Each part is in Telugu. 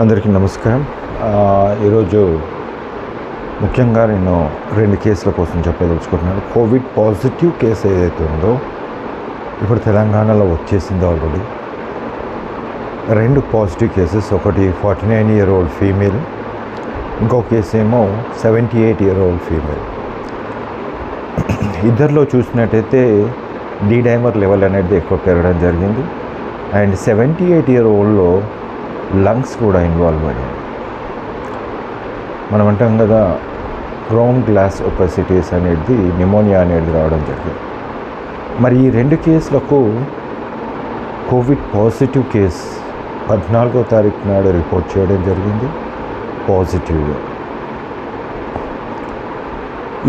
అందరికీ నమస్కారం. ఈరోజు ముఖ్యంగా నేను 2 కేసుల కోసం చెప్పదలుచుకుంటున్నాను. కోవిడ్ పాజిటివ్ కేసు ఏదైతే ఉందో ఇప్పుడు తెలంగాణలో వచ్చేసింది ఆల్రెడీ. 2 పాజిటివ్ కేసెస్, ఒకటి 49-year-old ఫీమేల్, ఇంకో కేసు ఏమో 78-year-old ఫీమేల్. ఇద్దరిలో చూసినట్టయితే డైమర్ లెవెల్ అనేది ఎక్కువ పెరగడం జరిగింది. అండ్ 78-year-oldలో లంగ్స్ కూడా ఇన్వాల్వ్ అయ్యాయి. మనం అంటాం కదా, గ్రౌండ్ గ్లాస్ ఒపెసిటీస్ అనేది, న్యూమోనియా అనేది రావడం జరిగింది. మరి ఈ 2 కేసులకు కోవిడ్ పాజిటివ్ కేసు 14వ తారీఖు నాడు రిపోర్ట్ చేయడం జరిగింది పాజిటివ్గా.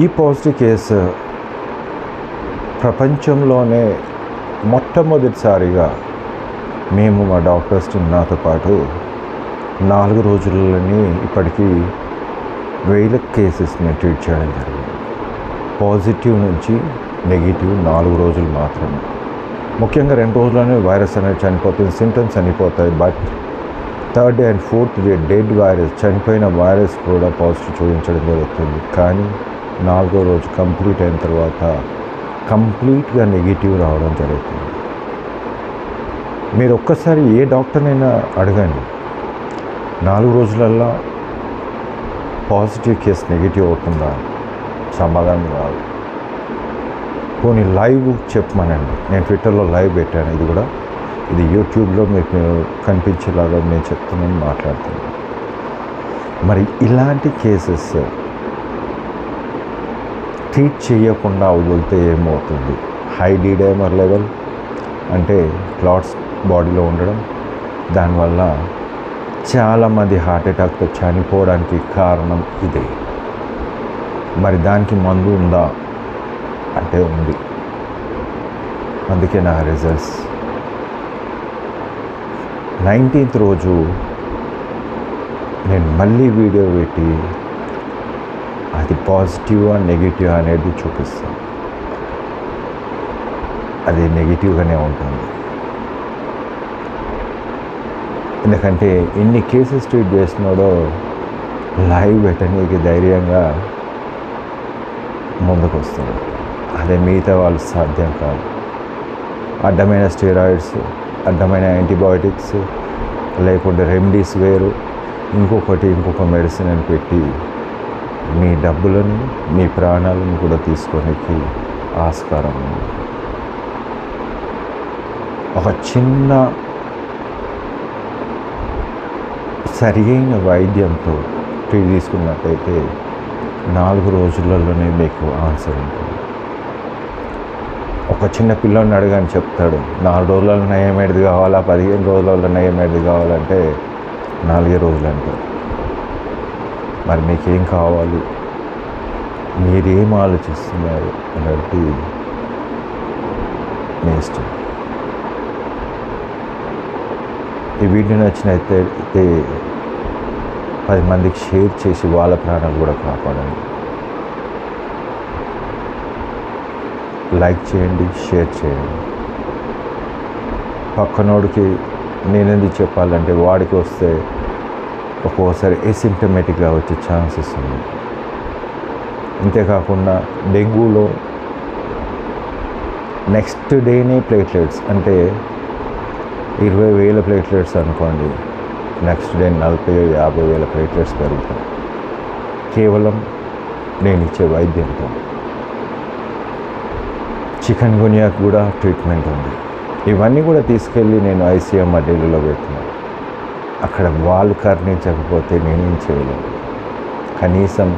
ఈ పాజిటివ్ కేసు ప్రపంచంలోనే మొట్టమొదటిసారిగా మేము, మా డాక్టర్స్ నాతో పాటు 4 రోజుల్లోనే ఇప్పటికీ 1000 కేసెస్ని ట్రీట్ చేయడం జరిగింది. పాజిటివ్ నుంచి నెగిటివ్ 4 రోజులు మాత్రమే. ముఖ్యంగా 2 రోజుల్లోనే వైరస్ అనేది చనిపోతుంది, సింటమ్స్ చనిపోతాయి. But 3rd and 4th day dead virus, చనిపోయిన వైరస్ కూడా పాజిటివ్ చూపించడం జరుగుతుంది. కానీ 4వ రోజు కంప్లీట్ అయిన తర్వాత కంప్లీట్గా నెగిటివ్ రావడం జరుగుతుంది. మీరు ఒక్కసారి ఏ డాక్టర్నైనా అడగండి, 4 రోజులల్లో పాజిటివ్ కేసు నెగిటివ్ అవుతుందా? సమాధానం రాదు. పోనీ లైవ్ చెప్పమనండి. నేను ట్విట్టర్లో లైవ్ పెట్టాను. ఇది యూట్యూబ్లో మీకు కనిపించేలాగా నేను చెప్తున్నాను, మాట్లాడుతున్నాను. మరి ఇలాంటి కేసెస్ ట్రీట్ చేయకుండా వదిలితే ఏమవుతుంది? హై డైమర్ లెవెల్ అంటే క్లాట్స్ బాడీలో ఉండడం, దానివల్ల చాలామంది హార్ట్ అటాక్తో చనిపోవడానికి కారణం ఇదే. మరి దానికి మందు ఉందా అంటే ఉంది. అందుకే నా రిజల్ట్స్ 19th రోజు నేను మళ్ళీ వీడియో పెట్టి అది పాజిటివా నెగిటివ్ అనేది చూపిస్తాను. అది నెగిటివ్గానే ఉంటుంది. ఎందుకంటే ఎన్ని కేసెస్ ట్రీట్ చేస్తున్నాడో లైవ్ పెట్టనీకి ధైర్యంగా ముందుకు వస్తాడు. అదే మిగతా వాళ్ళు సాధ్యం కాదు. అడ్డమైన స్టెరాయిడ్స్, అడ్డమైన యాంటీబయాటిక్స్, లేకుంటే రెమెడీస్ వేరు, ఇంకొక మెడిసిన్ అని పెట్టి మీ డబ్బులను, మీ ప్రాణాలను కూడా తీసుకోనికి ఆస్కారం ఉంది. ఒక చిన్న సరియైన వైద్యంతో ట్రీట్ తీసుకున్నట్టయితే 4 రోజులలోనే మీకు ఆన్సర్ ఉంటుంది. ఒక చిన్న పిల్లని అడగని చెప్తాడు, 4 రోజులలో నయమేది కావాలా, 15 రోజులలో నయమేది కావాలంటే 4 రోజులు అంటారు. మరి మీకేం కావాలి, మీరేం ఆలోచిస్తున్నారు అనేది మీ ఇష్టం. ఈ వీడియో నచ్చినైతే 10 మందికి షేర్ చేసి వాళ్ళ ప్రాణాలు కూడా కాపాడండి. లైక్ చేయండి, షేర్ చేయండి. పక్కనోడికి నేనెందుకు చెప్పాలంటే వాడికి వస్తే ఒక్కోసారి ఎసిమ్టమేటిక్గా వచ్చే ఛాన్సెస్ ఉన్నాయి. అంతేకాకుండా డెంగ్యూలో నెక్స్ట్ డేనే ప్లేట్లెట్స్ అంటే 20,000 ప్లేట్లెట్స్ అనుకోండి, నెక్స్ట్ డే 40,000-50,000 ప్లేట్లెట్స్ పెరుగుతాయి కేవలం నేను ఇచ్చే వైద్యంతో. చికెన్ గున్యాకు కూడా ట్రీట్మెంట్ ఉంది. ఇవన్నీ కూడా తీసుకెళ్ళి నేను ICM ఢిల్లీలో పెట్టినాను. అక్కడ వాళ్ళు కరుణించకపోతే నేనేం చేయలేను. కనీసం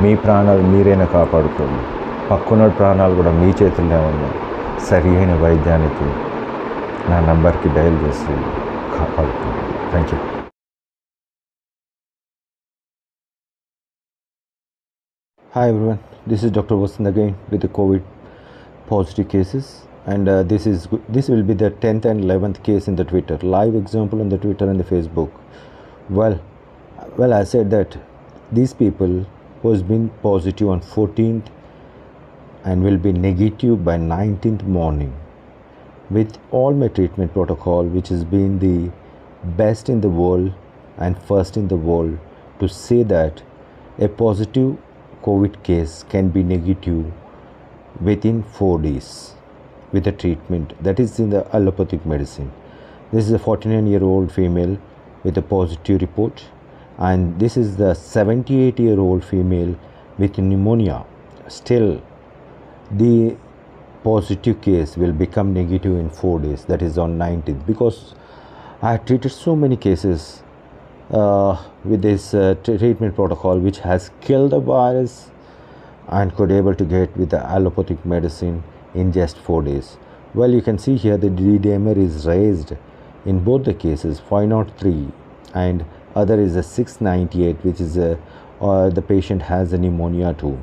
మీ ప్రాణాలు మీరైనా కాపాడుకోండి. పక్కన ప్రాణాలు కూడా మీ చేతుల్లో ఉన్నాయి. సరి అయిన వైద్యానికి నా నంబర్కి డయల్ చేసి కాపాడుకోండి. Thank you. Hi everyone, this is Dr. Vasant again with the COVID positive cases, and this will be the 10th and 11th case in the Twitter live example on the Twitter and the Facebook. Well, I said that these people who has been positive on 14th and will be negative by 19th morning with all my treatment protocol, which has been the best in the world and first in the world to say that a positive COVID case can be negative within 4 days with a treatment that is in the allopathic medicine. This is a 49-year-old female with a positive report, and this is the 78-year-old female with pneumonia. Still, the positive case will become negative in 4 days, that is on 19th, because I have treated so many cases with this treatment protocol which has killed the virus and could able to get with the allopathic medicine in just 4 days. Well, you can see here the D-dimer is raised in both the cases, 503, and other is a 698, which is the patient has a pneumonia too.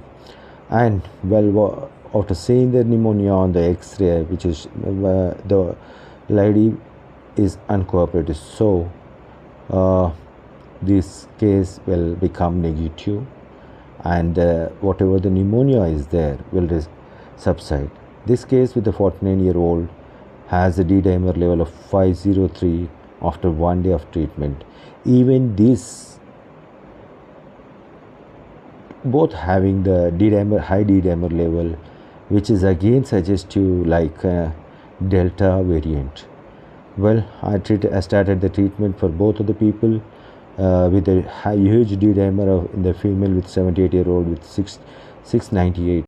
And well, after seeing the pneumonia on the X-ray, which is the lady is uncooperative, so this case will become negative, and whatever the pneumonia is there will subside. This case with the 49-year-old has a D-dimer level of 503 after 1 day of treatment. Even this, both having the D-dimer, high D-dimer level, which is again suggestive like Delta variant. Well, I started the treatment for both of the people with a huge D-dimer in the female with 78-year-old with 698.